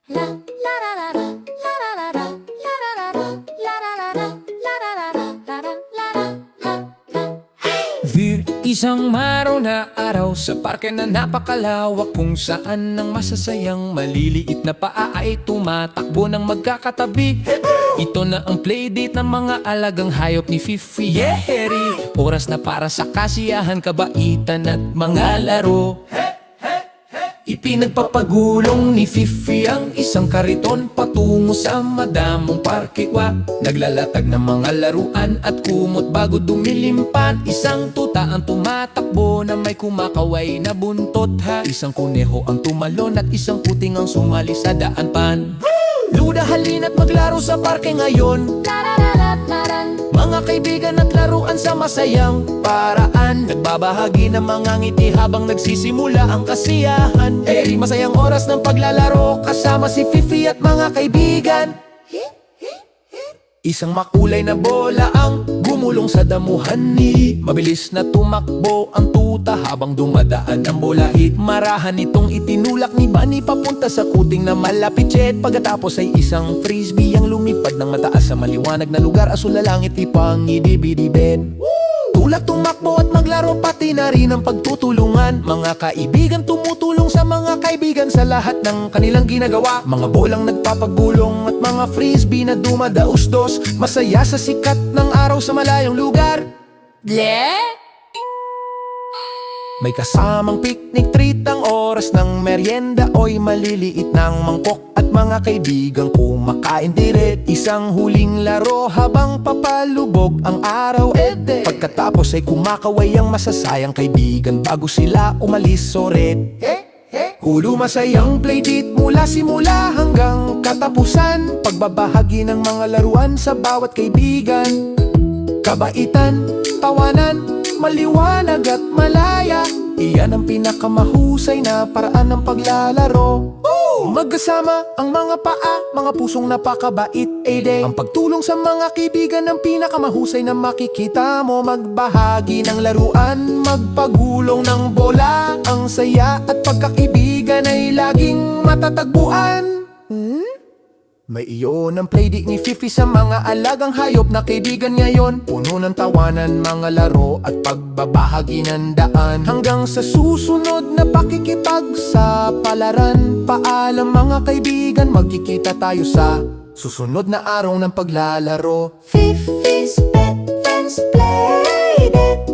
Isang maraw na araw sa parke na napakalawak, kung saan ang masasayang maliliit na paa ay tumatakbo ng magkakatabi. Ito na ang playdate ng mga alagang hayop ni Fifi Harry. Oras na para sa kasiyahan, kabaitan at mga laro. Ipinagpapagulong ni Fifi ang isang kariton patungo sa madamong parke. Naglalatag ng mga laruan at kumot bago dumilimpan. Isang tuta ang tumatakbo na may kumakaway na buntot. Isang kuneho ang tumalon at isang puting ang sumali sa daanpan. Luda, halina't maglaro sa parke ngayon. Mga kaibigan at laruan sa masayang paraan. Nagbabahagi ng mga ngiti habang nagsisimula ang kasiyahan. Masayang oras ng paglalaro kasama si Fifi at mga kaibigan. Isang makulay na bola ang gumulong sa damuhan ni. Mabilis na tumakbo ang tuta habang dumadaan ang bola. Marahan itong itinulak ni Bunny papunta sa kuting na malapit. Pagkatapos ay isang frisbee ang lumipad ng mataas sa maliwanag na lugar. Asul na langit ipangidibidibin. Tulak, tumakbo at maglaro, pati na rin ang pagtutulungan. Mga kaibigan tumutulong sa mga kaibigan sa lahat ng kanilang ginagawa. Mga bolang nagpapagulong at mga frisbee na dumadausdos. Masaya sa sikat ng araw sa malayong lugar. May kasamang picnic treat ang oras ng merienda. Oy, maliliit ng mangkok at mga kaibigang kumakain diret. Isang huling laro habang papalubog ang araw. Pagkatapos ay kumakaway ang masasayang kaibigan bago sila umalis soret. Hulo, masayang playdate mula simula hanggang katapusan. Pagbabahagi ng mga laruan sa bawat kaibigan. Kabaitan, tawanan, maliwanag at malaya. Iyan ang pinakamahusay na paraan ng paglalaro. Magkasama ang mga paa, mga pusong napakabait. Ang pagtulong sa mga kaibigan ang pinakamahusay na makikita mo. Magbahagi ng laruan, magpagulong ng bola. Ang saya at pagkakaibigan ay laging matatagpuan. May iyon ang playdate ni Fifi sa mga alagang hayop na kaibigan ngayon. Puno ng tawanan, mga laro at pagbabahagi ng daan. Hanggang sa susunod na pakikipagsapalaran. Paalam mga kaibigan, magkikita tayo sa susunod na araw ng paglalaro. Fifi's Pet Friends Playdate.